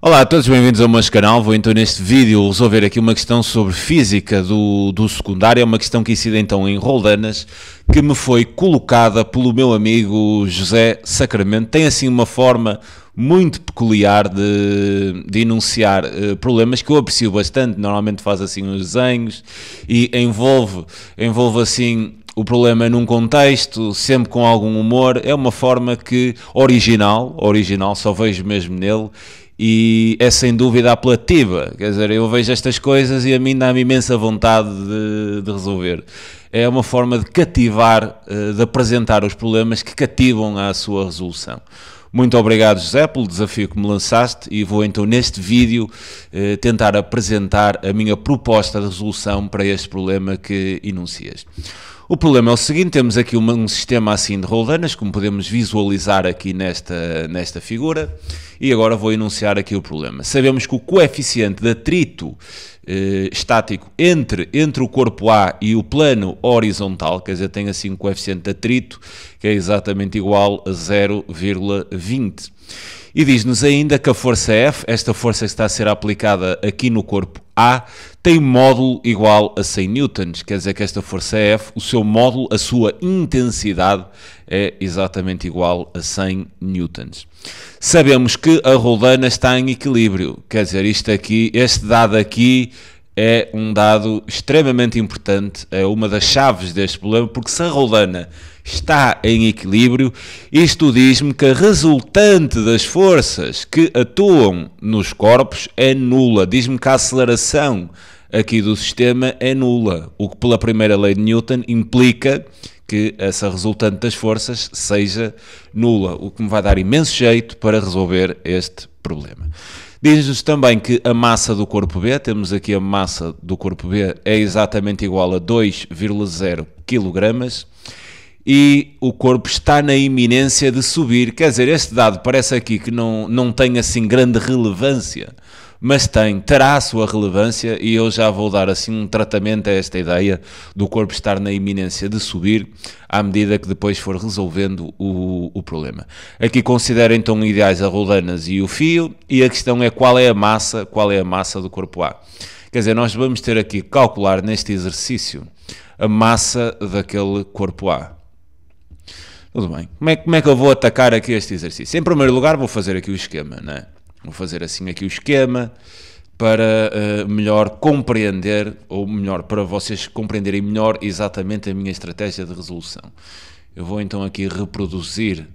Olá a todos, bem-vindos ao meu canal. Vou então neste vídeo resolver aqui uma questão sobre física do secundário. É uma questão que incide então em Roldanas, que me foi colocada pelo meu amigo José Sacramento. Tem assim uma forma muito peculiar de enunciar problemas que eu aprecio bastante. Normalmente faz assim uns desenhos e envolve assim o problema num contexto, sempre com algum humor. É uma forma que original, só vejo mesmo nele. E é sem dúvida apelativa, quer dizer, eu vejo estas coisas e a mim dá-me imensa vontade de resolver. É uma forma de cativar, de apresentar os problemas que cativam à sua resolução. Muito obrigado, José, pelo desafio que me lançaste, e vou então neste vídeo tentar apresentar a minha proposta de resolução para este problema que enuncias. O problema é o seguinte: temos aqui um sistema assim de Roldanas, como podemos visualizar aqui nesta figura, e agora vou enunciar aqui o problema. Sabemos que o coeficiente de atrito estático entre o corpo A e o plano horizontal, quer dizer, tem assim um coeficiente de atrito que é exatamente igual a 0,20. E diz-nos ainda que a força F, esta força que está a ser aplicada aqui no corpo A, tem módulo igual a 100 newtons, quer dizer que esta força F, o seu módulo, a sua intensidade é exatamente igual a 100 newtons. Sabemos que a roldana está em equilíbrio, quer dizer, este dado aqui é um dado extremamente importante, é uma das chaves deste problema, porque se a roldana está em equilíbrio, isto diz-me que a resultante das forças que atuam nos corpos é nula. Diz-me que a aceleração aqui do sistema é nula, o que pela primeira lei de Newton implica que essa resultante das forças seja nula, o que me vai dar imenso jeito para resolver este problema. Diz-nos também que a massa do corpo B, temos aqui a massa do corpo B, é exatamente igual a 2,0 kg e o corpo está na iminência de subir. Quer dizer, este dado parece aqui que não tem assim grande relevância, mas terá a sua relevância, e eu já vou dar assim um tratamento a esta ideia do corpo estar na iminência de subir à medida que depois for resolvendo o problema. Aqui considero então ideais a roldanas e o fio, e a questão é qual é a massa do corpo A. Quer dizer, nós vamos ter aqui que calcular neste exercício a massa daquele corpo A. Tudo bem. Como é que eu vou atacar aqui este exercício? Em primeiro lugar vou fazer aqui o esquema, não é? Vou fazer assim aqui o esquema para melhor compreender, ou melhor, para vocês compreenderem melhor exatamente a minha estratégia de resolução. Eu vou então aqui reproduzir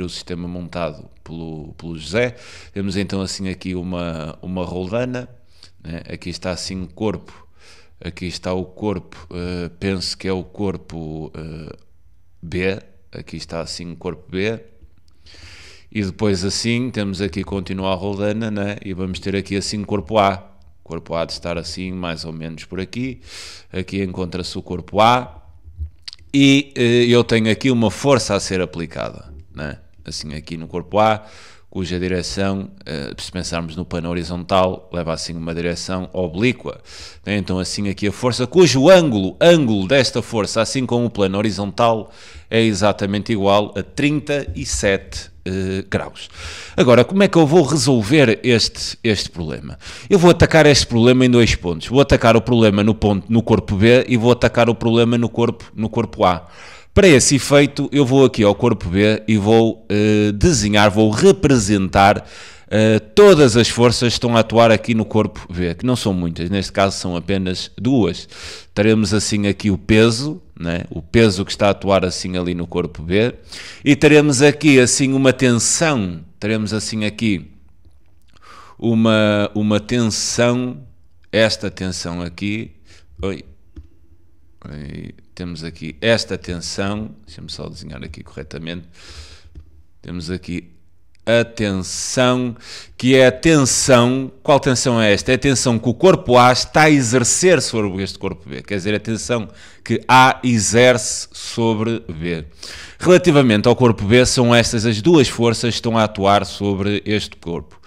o sistema montado pelo José. Temos então assim aqui uma roldana, né? Aqui está assim o corpo, aqui está o corpo, penso que é o corpo B, aqui está assim o corpo B. E depois assim, temos aqui continuar a roldana, né? E vamos ter aqui assim o corpo A. O corpo A de estar assim mais ou menos por aqui. Aqui encontra-se o corpo A. E eu tenho aqui uma força a ser aplicada, né? Assim aqui no corpo A, cuja direção, se pensarmos no plano horizontal, leva assim uma direção oblíqua. Então assim aqui a força, cujo ângulo desta força, assim como o plano horizontal, é exatamente igual a 37 graus. Agora, como é que eu vou resolver este problema? Eu vou atacar este problema em dois pontos. Vou atacar o problema no corpo B e vou atacar o problema no corpo A. Para esse efeito, eu vou aqui ao corpo B e vou vou representar todas as forças que estão a atuar aqui no corpo B, que não são muitas, neste caso são apenas duas. Teremos assim aqui o peso, né? O peso que está a atuar assim ali no corpo B, e teremos aqui assim uma tensão, teremos assim aqui uma tensão, esta tensão aqui, temos aqui esta tensão, deixa-me só desenhar aqui corretamente, temos aqui a tensão, que é a tensão, qual tensão é esta? É a tensão que o corpo A está a exercer sobre este corpo B, quer dizer, a tensão que A exerce sobre B. Relativamente ao corpo B, são estas as duas forças que estão a atuar sobre este corpo.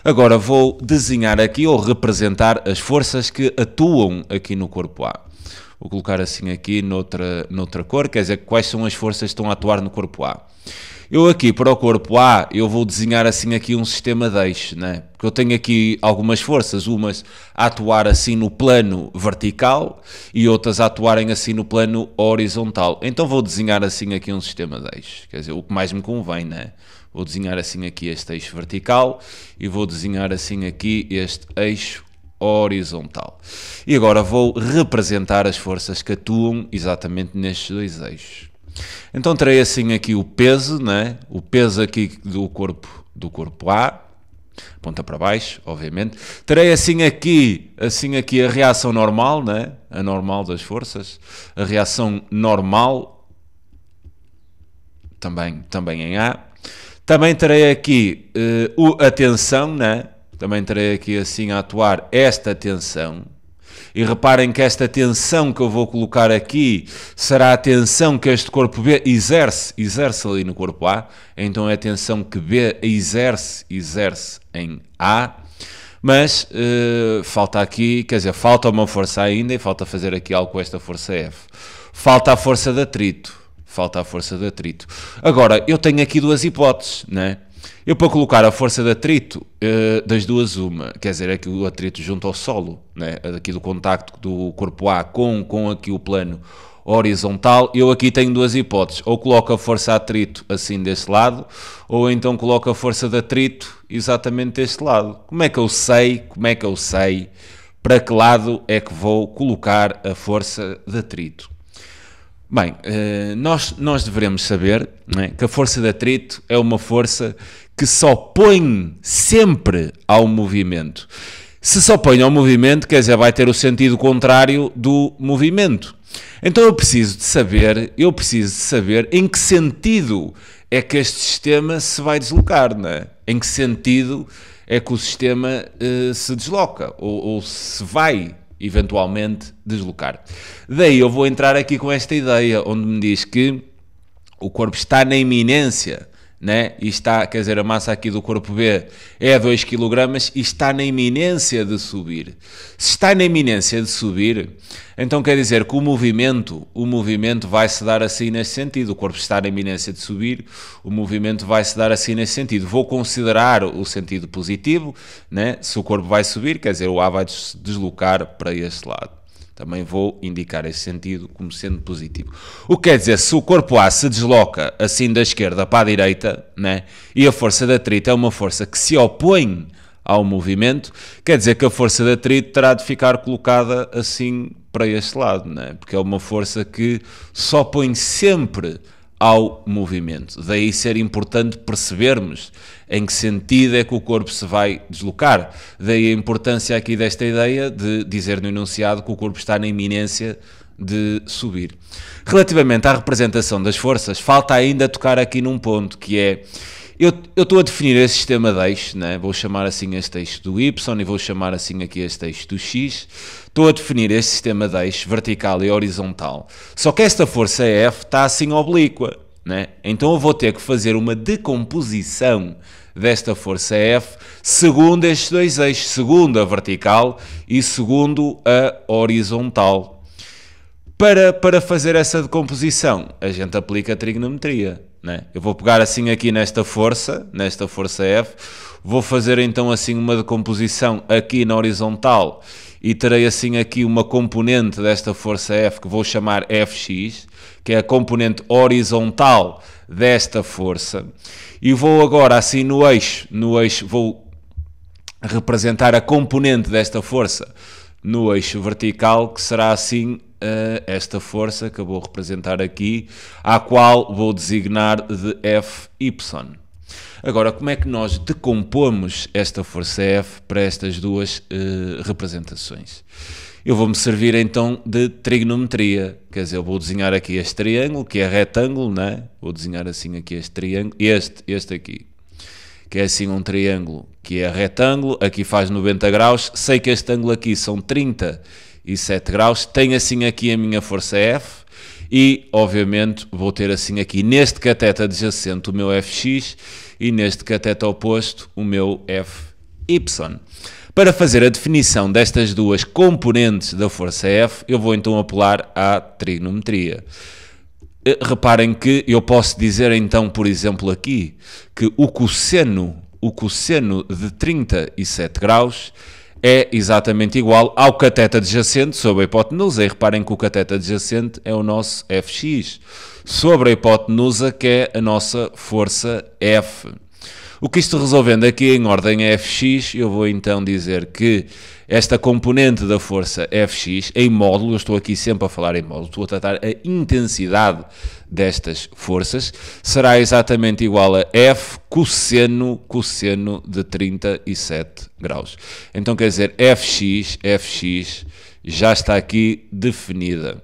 Agora vou desenhar aqui, ou representar, as forças que atuam aqui no corpo A. Vou colocar assim aqui noutra cor, quer dizer, quais são as forças que estão a atuar no corpo A. Eu aqui para o corpo A, eu vou desenhar assim aqui um sistema de eixo, né? Porque eu tenho aqui algumas forças, umas a atuar assim no plano vertical e outras a atuarem assim no plano horizontal. Então vou desenhar assim aqui um sistema de eixo, quer dizer, o que mais me convém, né? Vou desenhar assim aqui este eixo vertical e vou desenhar assim aqui este eixo horizontal. E agora vou representar as forças que atuam exatamente nestes dois eixos. Então terei assim aqui o peso, né? O peso aqui do corpo A, ponta para baixo, obviamente. Terei assim aqui a reação normal, né? A normal das forças, a reação normal também em A. Também terei aqui a tensão, né? Também terei aqui assim a atuar esta tensão. E reparem que esta tensão que eu vou colocar aqui será a tensão que este corpo B exerce ali no corpo A. Então é a tensão que B exerce em A. Mas falta aqui, quer dizer, falta uma força ainda e falta fazer aqui algo com esta força F. Falta a força de atrito. Agora, eu tenho aqui duas hipóteses, né? Eu para colocar a força de atrito, das duas uma, quer dizer, aqui o atrito junto ao solo, né? Aqui do contacto do corpo A com aqui o plano horizontal, eu aqui tenho duas hipóteses, ou coloco a força de atrito assim deste lado, ou então coloco a força de atrito exatamente deste lado. Como é que eu sei para que lado é que vou colocar a força de atrito? Bem, nós devemos saber, né, que a força de atrito é uma força que se opõe sempre ao movimento. Se se opõe ao movimento, quer dizer, vai ter o sentido contrário do movimento. Então eu preciso de saber em que sentido é que este sistema se vai deslocar, né? Em que sentido é que o sistema se desloca ou se vai eventualmente deslocar. Daí eu vou entrar aqui com esta ideia, onde me diz que o corpo está na iminência, né? E está, quer dizer, a massa aqui do corpo B é 2 kg e está na iminência de subir. Se está na iminência de subir, então quer dizer que o movimento vai se dar assim nesse sentido. O corpo está na iminência de subir, o movimento vai se dar assim nesse sentido. Vou considerar o sentido positivo, né? Se o corpo vai subir, quer dizer, o A vai deslocar para este lado. Também vou indicar esse sentido como sendo positivo. O que quer dizer, se o corpo A se desloca assim da esquerda para a direita, né, e a força de atrito é uma força que se opõe ao movimento, quer dizer que a força de atrito terá de ficar colocada assim para este lado, né, porque é uma força que se opõe sempre ao movimento. Daí ser importante percebermos em que sentido é que o corpo se vai deslocar. Daí a importância aqui desta ideia de dizer no enunciado que o corpo está na iminência de subir. Relativamente à representação das forças, falta ainda tocar aqui num ponto que é, eu estou a definir esse sistema de eixo, né? Vou chamar assim este eixo do Y e vou chamar assim aqui este eixo do X. Estou a definir este sistema de eixo vertical e horizontal. Só que esta força F está assim oblíqua, né? Então eu vou ter que fazer uma decomposição desta força F segundo estes dois eixos, segundo a vertical e segundo a horizontal. Para fazer essa decomposição, a gente aplica a trigonometria, né? Eu vou pegar assim aqui nesta força F, vou fazer então assim uma decomposição aqui na horizontal e terei assim aqui uma componente desta força F que vou chamar Fx, que é a componente horizontal desta força, e vou agora assim no eixo vou representar a componente desta força no eixo vertical, que será assim esta força que eu vou representar aqui, à qual vou designar de Fy. Agora, como é que nós decompomos esta força F para estas duas representações? Eu vou-me servir então de trigonometria, quer dizer, eu vou desenhar aqui este triângulo, que é retângulo, né? Vou desenhar assim aqui este triângulo, este aqui, que é assim um triângulo que é retângulo, aqui faz 90 graus, sei que este ângulo aqui são 37 graus, tenho assim aqui a minha força F e, obviamente, vou ter assim aqui neste cateto adjacente o meu Fx e neste cateto oposto o meu Fy. Para fazer a definição destas duas componentes da força F, eu vou então apelar à trigonometria. Reparem que eu posso dizer então, por exemplo, aqui, que o cosseno de 37 graus é exatamente igual ao cateto adjacente sobre a hipotenusa. E reparem que o cateto adjacente é o nosso Fx, sobre a hipotenusa, que é a nossa força F. O que isto resolvendo aqui em ordem a Fx, eu vou então dizer que esta componente da força Fx, em módulo, eu estou aqui sempre a falar em módulo, estou a tratar a intensidade destas forças, será exatamente igual a F cosseno de 37 graus. Então quer dizer, Fx já está aqui definida.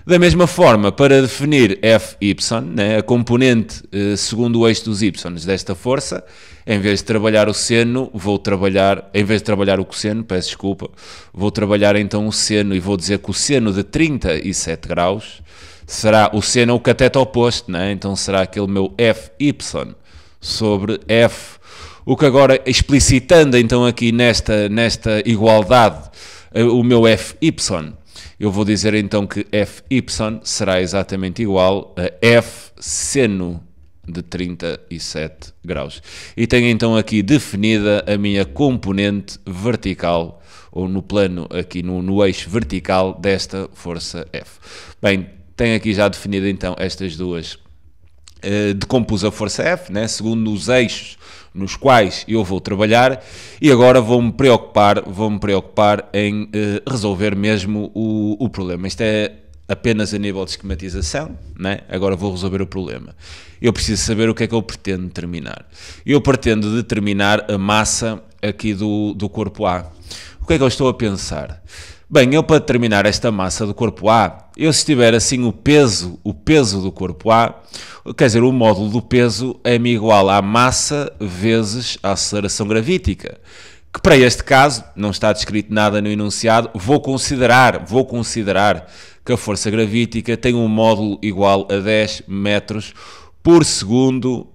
Da mesma forma, para definir Fy, né, a componente segundo o eixo dos y desta força, em vez de trabalhar o seno, em vez de trabalhar o cosseno, peço desculpa, vou trabalhar então o seno e vou dizer que o seno de 37 graus será o seno, o cateto oposto, né? Então será aquele meu Fy sobre F. O que agora, explicitando então aqui nesta igualdade, o meu Fy, eu vou dizer então que Fy será exatamente igual a F seno de 37 graus. E tenho então aqui definida a minha componente vertical, ou no plano, aqui no eixo vertical desta força F. Bem, tenho aqui já definida então estas duas. Decompus a força F, né, segundo os eixos nos quais eu vou trabalhar, e agora vou-me preocupar em resolver mesmo o problema. Isto é apenas a nível de esquematização, né? Agora vou resolver o problema. Eu preciso saber o que é que eu pretendo determinar. Eu pretendo determinar a massa aqui do corpo A. O que é que eu estou a pensar? Bem, eu para determinar esta massa do corpo A, se tiver assim o peso do corpo A, quer dizer, o módulo do peso é-me igual à massa vezes a aceleração gravítica, que para este caso, não está descrito nada no enunciado, vou considerar que a força gravítica tem um módulo igual a 10 metros por segundo,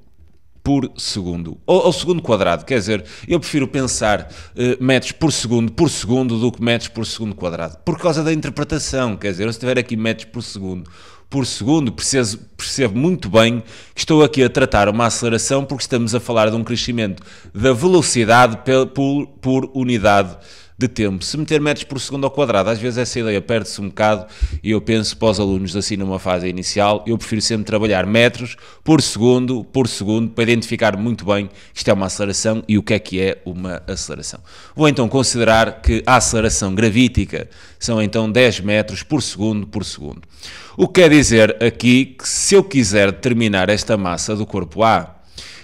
ou segundo quadrado, quer dizer, eu prefiro pensar metros por segundo do que metros por segundo quadrado, por causa da interpretação, quer dizer, se tiver aqui metros por segundo, percebo muito bem que estou aqui a tratar uma aceleração porque estamos a falar de um crescimento da velocidade por unidade de tempo. Se meter metros por segundo ao quadrado, às vezes essa ideia perde-se um bocado e eu penso para os alunos assim numa fase inicial, eu prefiro sempre trabalhar metros por segundo, para identificar muito bem que isto é uma aceleração e o que é uma aceleração. Vou então considerar que a aceleração gravítica são então 10 metros por segundo. O que quer dizer aqui que se eu quiser determinar esta massa do corpo A,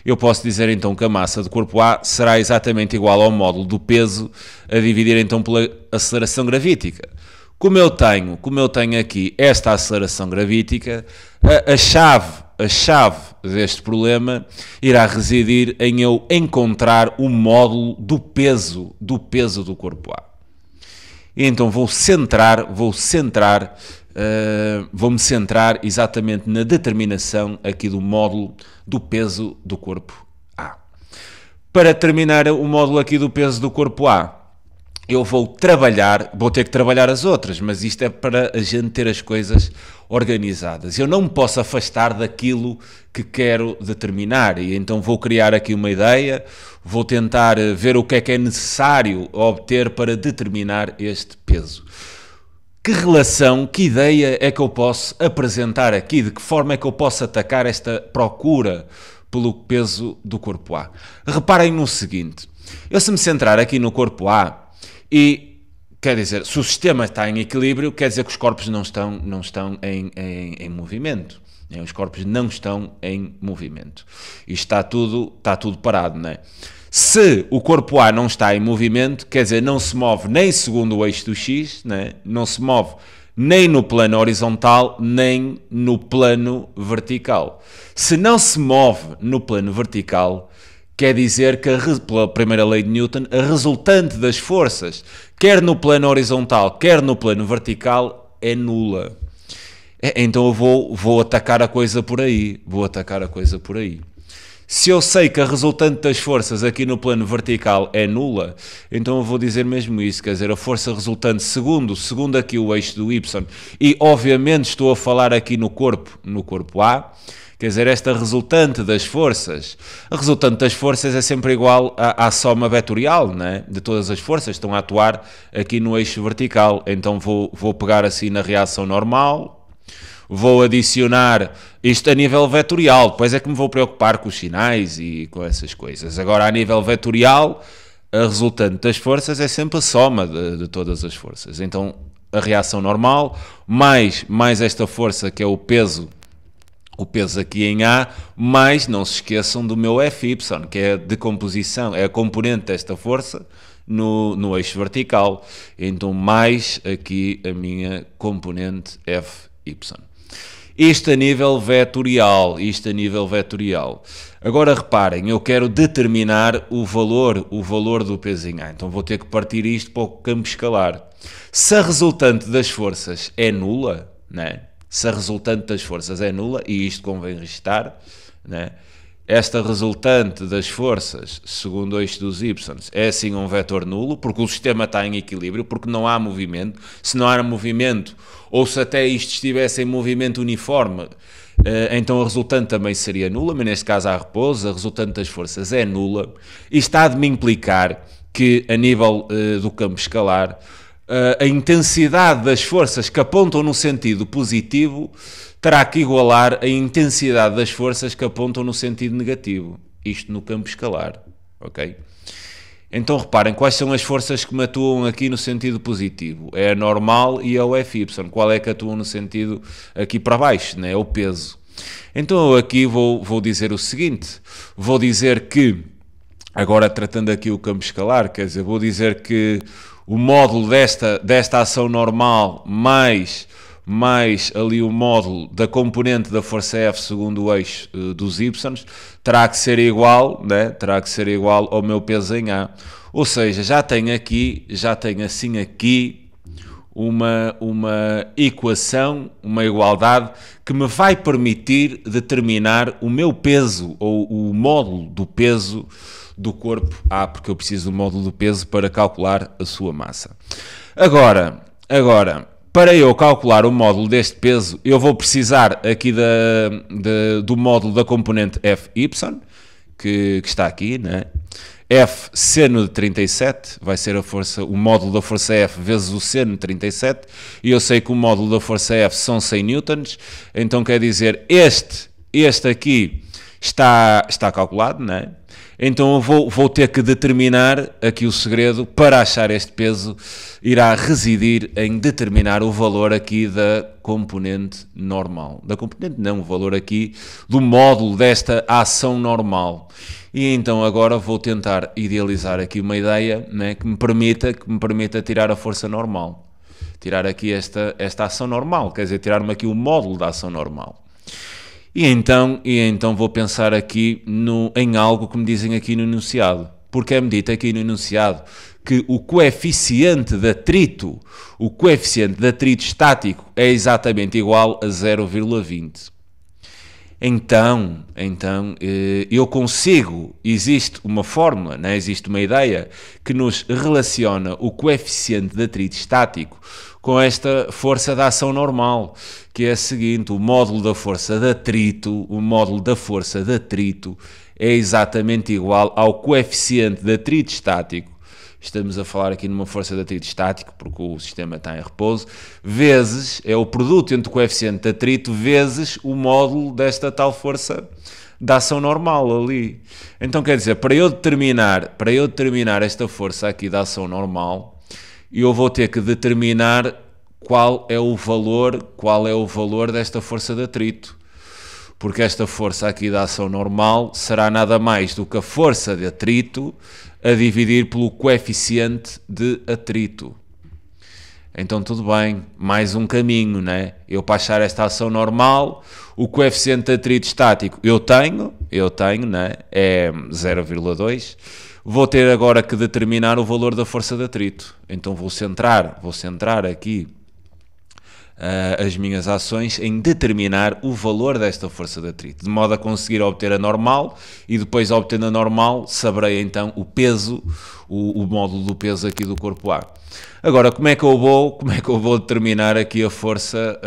eu posso dizer então que a massa do corpo A será exatamente igual ao módulo do peso a dividir então pela aceleração gravítica. Como eu tenho aqui esta aceleração gravítica, a chave deste problema irá residir em eu encontrar o módulo do peso do corpo A. E então vou-me centrar exatamente na determinação aqui do módulo do peso do corpo A. Para determinar o módulo aqui do peso do corpo A, eu vou ter que trabalhar as outras, mas isto é para a gente ter as coisas organizadas. Eu não me posso afastar daquilo que quero determinar e então vou criar aqui uma ideia, vou tentar ver o que é necessário obter para determinar este peso. Que relação, que ideia é que eu posso apresentar aqui? De que forma é que eu posso atacar esta procura pelo peso do corpo A? Reparem no seguinte, se me centrar aqui no corpo A e, quer dizer, se o sistema está em equilíbrio, quer dizer que os corpos não estão em movimento. Os corpos não estão em movimento. Isto está tudo parado, não é? Se o corpo A não está em movimento, quer dizer, não se move nem segundo o eixo do X, né? Não se move nem no plano horizontal, nem no plano vertical. Se não se move no plano vertical, quer dizer que, pela primeira lei de Newton, a resultante das forças, quer no plano horizontal, quer no plano vertical, é nula. Então eu vou atacar a coisa por aí. Se eu sei que a resultante das forças aqui no plano vertical é nula, então eu vou dizer mesmo isso, quer dizer, a força resultante segundo aqui o eixo do Y, e obviamente estou a falar aqui no corpo A, quer dizer, esta resultante das forças, a resultante das forças é sempre igual à soma vetorial, né, de todas as forças que estão a atuar aqui no eixo vertical. Então vou pegar assim na reação normal, vou adicionar isto a nível vetorial, depois é que me vou preocupar com os sinais e com essas coisas. Agora, a nível vetorial, a resultante das forças é sempre a soma de todas as forças. Então, a reação normal, mais esta força que é o peso aqui em A, mais, não se esqueçam do meu Fy, que é a decomposição, é a componente desta força no eixo vertical. Então, mais aqui a minha componente Fy. Isto a nível vetorial, Agora reparem, eu quero determinar o valor do peso em A. Então vou ter que partir isto para o campo escalar. Se a resultante das forças é nula, né? Se a resultante das forças é nula, e isto convém registar, né? Esta resultante das forças, segundo o eixo dos y, é assim um vetor nulo, porque o sistema está em equilíbrio, porque não há movimento. Se não há movimento, ou se até isto estivesse em movimento uniforme, então a resultante também seria nula, mas neste caso há repouso, a resultante das forças é nula. Isto há de me implicar que, a nível do campo escalar, a intensidade das forças que apontam no sentido positivo terá que igualar a intensidade das forças que apontam no sentido negativo. Isto no campo escalar, ok? Então reparem, quais são as forças que me atuam aqui no sentido positivo? É a normal e a Fy. Qual é que atuam no sentido aqui para baixo, né? É o peso. Então eu aqui vou dizer o seguinte, vou dizer que, agora tratando aqui o campo escalar, quer dizer, vou dizer que o módulo desta ação normal mais ali o módulo da componente da força F segundo o eixo dos y, terá que ser igual, né? Terá que ser igual ao meu peso em A. Ou seja, já tenho assim aqui uma equação, uma igualdade que me vai permitir determinar o meu peso ou o módulo do peso do corpo A, porque eu preciso do módulo do peso para calcular a sua massa. Agora, para eu calcular o módulo deste peso, eu vou precisar aqui do módulo da componente Fy, que está aqui, né? F seno de 37, vai ser o módulo da força F vezes o seno de 37, e eu sei que o módulo da força F são 100 newtons, então quer dizer, este aqui está calculado, né? Então eu vou ter que determinar, aqui o segredo, para achar este peso, irá residir em determinar o valor aqui da componente normal. Da componente não, o valor aqui do módulo desta ação normal. E então agora vou tentar idealizar aqui uma ideia, né, que me permita tirar a força normal. Tirar aqui esta ação normal, quer dizer, tirar-me aqui o módulo da ação normal. E então vou pensar aqui em algo que me dizem aqui no enunciado, porque é-me dito aqui no enunciado que o coeficiente de atrito estático é exatamente igual a 0,20. Então, eu consigo, existe uma fórmula, né? Existe uma ideia que nos relaciona o coeficiente de atrito estático com esta força de ação normal, que é a seguinte: o módulo da força de atrito é exatamente igual ao coeficiente de atrito estático. Estamos a falar aqui numa força de atrito estático, porque o sistema está em repouso, vezes, é o produto entre o coeficiente de atrito, vezes o módulo desta tal força de ação normal ali. Então, quer dizer, para eu determinar esta força aqui da ação normal, eu vou ter que determinar qual é o valor desta força de atrito. Porque esta força aqui da ação normal será nada mais do que a força de atrito a dividir pelo coeficiente de atrito. Então tudo bem, mais um caminho, né? Eu para achar esta ação normal, o coeficiente de atrito estático eu tenho, né? É 0,2. Vou ter agora que determinar o valor da força de atrito. Então vou centrar aqui as minhas ações em determinar o valor desta força de atrito, de modo a conseguir obter a normal, e depois obtendo a normal saberei então o peso, o módulo do peso aqui do corpo A. Agora, como é que eu vou determinar aqui a força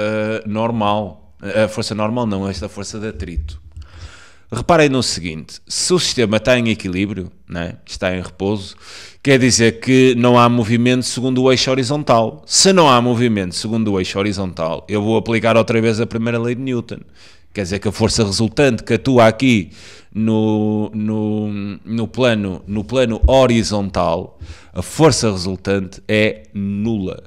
normal? A força normal não, esta força de atrito. Reparem no seguinte, se o sistema está em equilíbrio, né, está em repouso, quer dizer que não há movimento segundo o eixo horizontal. Se não há movimento segundo o eixo horizontal, eu vou aplicar outra vez a primeira lei de Newton. Quer dizer que a força resultante que atua aqui no plano horizontal, a força resultante é nula.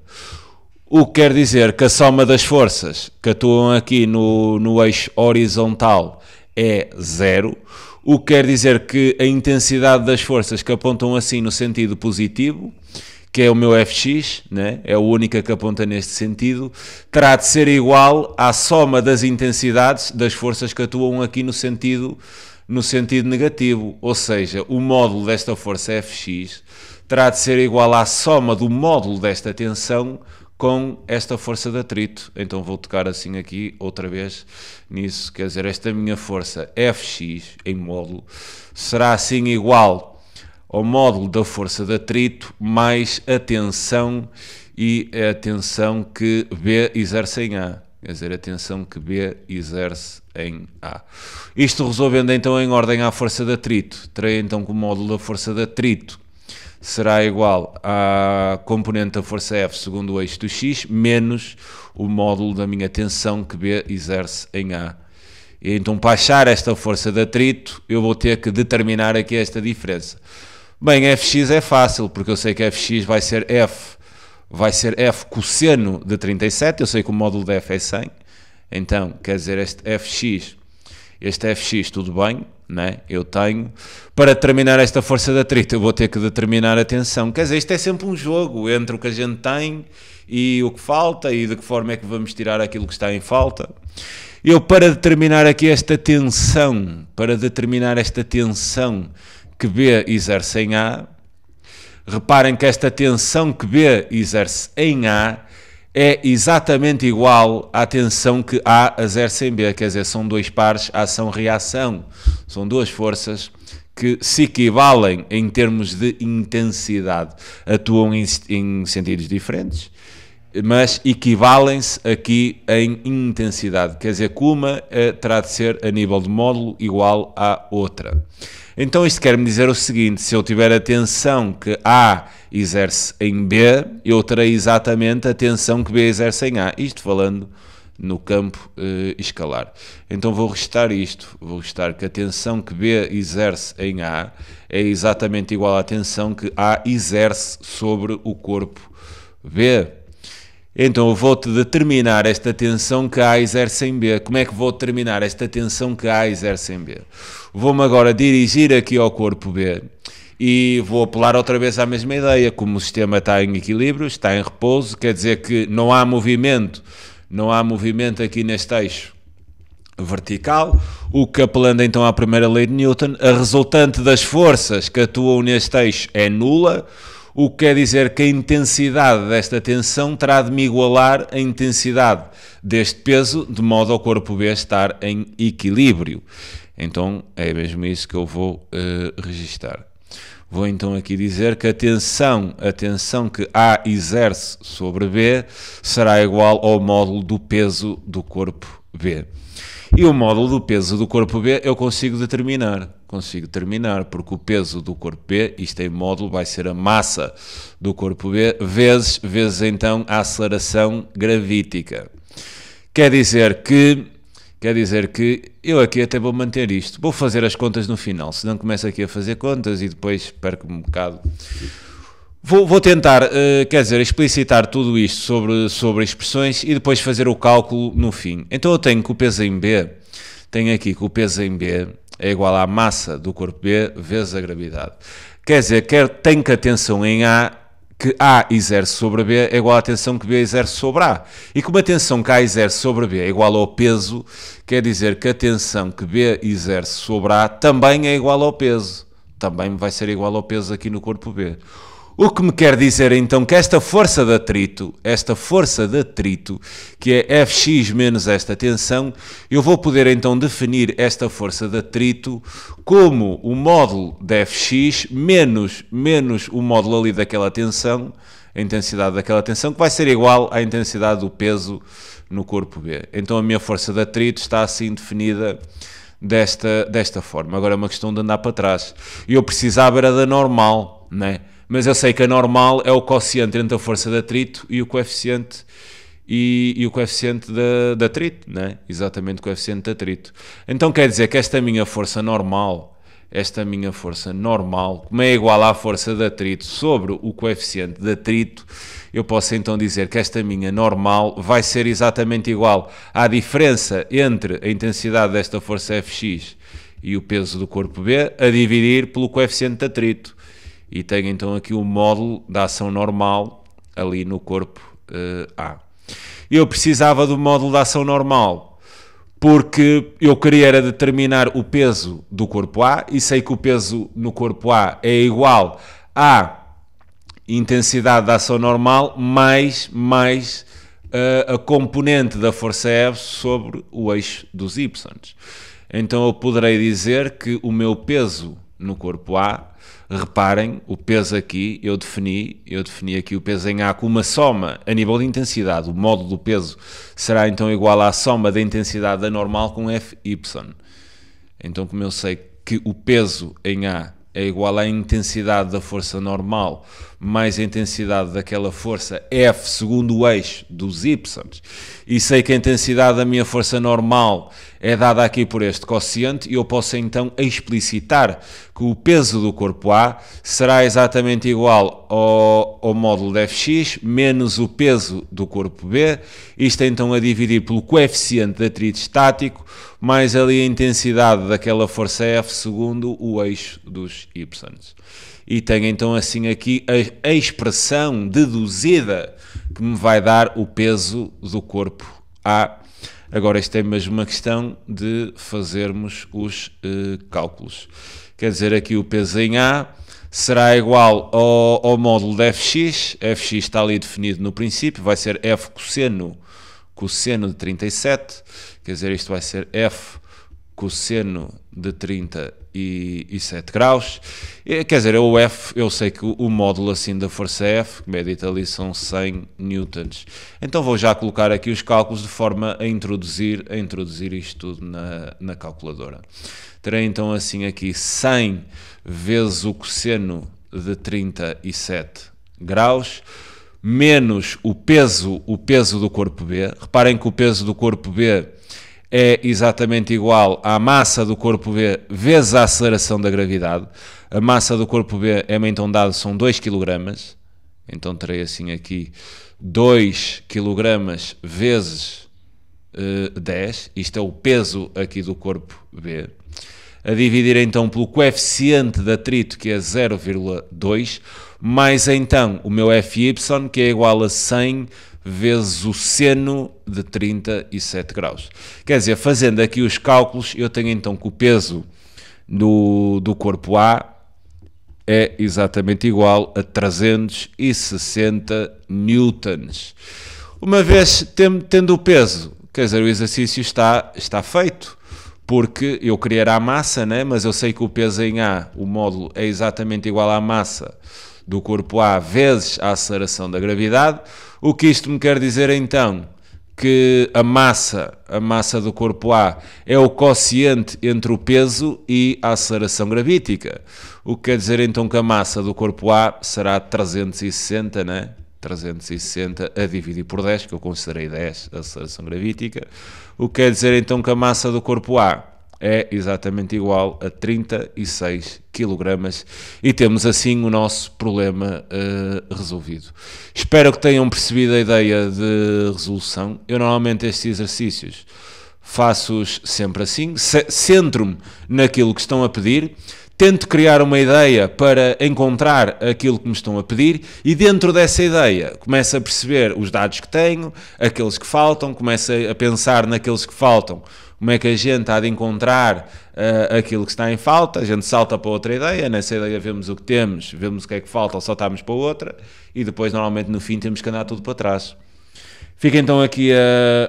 O que quer dizer que a soma das forças que atuam aqui no eixo horizontal é zero, o que quer dizer que a intensidade das forças que apontam assim no sentido positivo, que é o meu Fx, né? É a única que aponta neste sentido, terá de ser igual à soma das intensidades das forças que atuam aqui no sentido negativo, ou seja, o módulo desta força Fx terá de ser igual à soma do módulo desta tensão com esta força de atrito. Então vou tocar assim aqui outra vez nisso, quer dizer, esta minha força Fx em módulo será assim igual ao módulo da força de atrito mais a tensão e a tensão que B exerce em A. Quer dizer, a tensão que B exerce em A. Isto resolvendo então em ordem à força de atrito, terei então que o módulo da força de atrito será igual à componente da força F segundo o eixo do X, menos o módulo da minha tensão que B exerce em A. E então, para achar esta força de atrito, eu vou ter que determinar aqui esta diferença. Bem, Fx é fácil, porque eu sei que Fx vai ser F cosseno de 37, eu sei que o módulo de F é 100, então, quer dizer, este Fx tudo bem, né? Eu tenho. Para determinar esta força de atrito, eu vou ter que determinar a tensão. Quer dizer, isto é sempre um jogo entre o que a gente tem e o que falta, e de que forma é que vamos tirar aquilo que está em falta. Eu, para determinar aqui esta tensão, que B exerce em A, reparem que esta tensão que B exerce em A é exatamente igual à tensão que A exerce em B, quer dizer, são dois pares ação-reação, são duas forças que se equivalem em termos de intensidade, atuam em sentidos diferentes, mas equivalem-se aqui em intensidade, quer dizer que uma terá de ser a nível de módulo igual à outra. Então isto quer-me dizer o seguinte, se eu tiver a tensão que A exerce em B, eu terei exatamente a tensão que B exerce em A, isto falando no campo escalar. Então vou restar isto, vou restar que a tensão que B exerce em A é exatamente igual à tensão que A exerce sobre o corpo B. Então eu vou-te determinar esta tensão que A exerce em B. Como é que vou determinar esta tensão que A exerce em B? Vou-me agora dirigir aqui ao corpo B e vou apelar outra vez à mesma ideia. Como o sistema está em equilíbrio, está em repouso, quer dizer que não há movimento aqui neste eixo vertical, o que, apelando então à primeira lei de Newton, a resultante das forças que atuam neste eixo é nula, o que quer dizer que a intensidade desta tensão terá de me igualar a intensidade deste peso, de modo ao corpo B estar em equilíbrio. Então é mesmo isso que eu vou registar. Vou então aqui dizer que a tensão que A exerce sobre B será igual ao módulo do peso do corpo B. E o módulo do peso do corpo B eu consigo determinar, porque o peso do corpo B, isto em módulo, vai ser a massa do corpo B, vezes então a aceleração gravítica. Quer dizer que eu aqui até vou manter isto, vou fazer as contas no final, senão começo aqui a fazer contas e depois perco-me um bocado. Vou tentar, explicitar tudo isto sobre expressões e depois fazer o cálculo no fim. Então eu tenho que o peso em B, é igual à massa do corpo B vezes a gravidade. Quer dizer, tenho que a tensão em A, que A exerce sobre B, é igual à tensão que B exerce sobre A. E como a tensão que A exerce sobre B é igual ao peso, quer dizer que a tensão que B exerce sobre A também é igual ao peso. Também vai ser igual ao peso aqui no corpo B. O que me quer dizer então que esta força de atrito, que é Fx menos esta tensão, eu vou poder então definir esta força de atrito como o módulo de Fx menos o módulo ali daquela tensão, a intensidade daquela tensão, que vai ser igual à intensidade do peso no corpo B. Então a minha força de atrito está assim definida desta forma. Agora é uma questão de andar para trás. Eu precisava era da normal, né? Mas eu sei que a normal é o quociente entre a força de atrito e o coeficiente o coeficiente de atrito, né? Exatamente o coeficiente de atrito. Então quer dizer que esta minha força normal, como é igual à força de atrito sobre o coeficiente de atrito, eu posso então dizer que esta minha normal vai ser exatamente igual à diferença entre a intensidade desta força Fx e o peso do corpo B a dividir pelo coeficiente de atrito. E tenho então aqui o módulo da ação normal ali no corpo A. Eu precisava do módulo da ação normal porque eu queria era determinar o peso do corpo A e sei que o peso no corpo A é igual à intensidade da ação normal mais a componente da força F sobre o eixo dos Y. Então eu poderei dizer que o meu peso no corpo A, reparem, o peso aqui, eu defini aqui o peso em A com uma soma a nível de intensidade. O módulo do peso será então igual à soma da intensidade da normal com Fy. Então, como eu sei que o peso em A é igual à intensidade da força normal mais a intensidade daquela força F segundo o eixo dos Y, e sei que a intensidade da minha força normal é dada aqui por este quociente, e eu posso então explicitar que o peso do corpo A será exatamente igual ao módulo de Fx menos o peso do corpo B, isto então a dividir pelo coeficiente de atrito estático, mais ali a intensidade daquela força F segundo o eixo dos Y. E tenho então assim aqui a expressão deduzida que me vai dar o peso do corpo A. Agora isto é mesmo uma questão de fazermos os cálculos. Quer dizer, aqui o peso em A será igual ao módulo de Fx. Fx está ali definido no princípio, vai ser F cosseno de 37. Quer dizer, isto vai ser F cosseno de 37 graus. Quer dizer, o F, eu sei que o módulo assim da força F, como é dito ali, são 100 newtons. Então vou já colocar aqui os cálculos de forma a introduzir isto tudo na calculadora. Terei então assim aqui 100 vezes o cosseno de 37 graus, menos o peso do corpo B. Reparem que o peso do corpo B é exatamente igual à massa do corpo B vezes a aceleração da gravidade. A massa do corpo B é então dado, são 2 kg. Então terei assim aqui 2 kg vezes 10. Isto é o peso aqui do corpo B. A dividir então pelo coeficiente de atrito, que é 0,2, mais então o meu Fy, que é igual a 100 vezes o seno de 37 graus. Quer dizer, fazendo aqui os cálculos, eu tenho então que o peso do corpo A é exatamente igual a 360 newtons. Uma vez tendo o peso, quer dizer, o exercício está feito, porque eu queria a massa, né? Mas eu sei que o peso em A, o módulo, é exatamente igual à massa do corpo A vezes a aceleração da gravidade. O que isto me quer dizer então? Que a massa do corpo A é o quociente entre o peso e a aceleração gravítica. O que quer dizer então que a massa do corpo A será 360, né? 360 a dividir por 10, que eu considerei 10 a aceleração gravítica. O que quer dizer então que a massa do corpo A é exatamente igual a 36 kg, e temos assim o nosso problema resolvido. Espero que tenham percebido a ideia de resolução. Eu normalmente estes exercícios faço-os sempre assim, centro-me naquilo que estão a pedir, tento criar uma ideia para encontrar aquilo que me estão a pedir e dentro dessa ideia começo a perceber os dados que tenho, aqueles que faltam, começo a pensar naqueles que faltam, como é que a gente há de encontrar aquilo que está em falta, a gente salta para outra ideia, nessa ideia vemos o que temos, vemos o que é que falta ou saltamos para outra e depois normalmente no fim temos que andar tudo para trás. Fica então aqui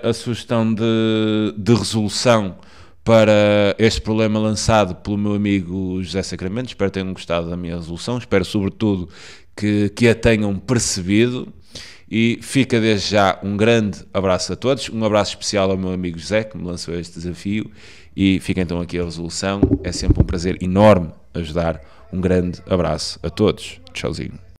a sugestão de resolução para este problema lançado pelo meu amigo José Sacramento. Espero que tenham gostado da minha resolução, espero sobretudo que a tenham percebido e fica desde já um grande abraço a todos, um abraço especial ao meu amigo José que me lançou este desafio e fica então aqui a resolução, é sempre um prazer enorme ajudar, um grande abraço a todos, tchauzinho.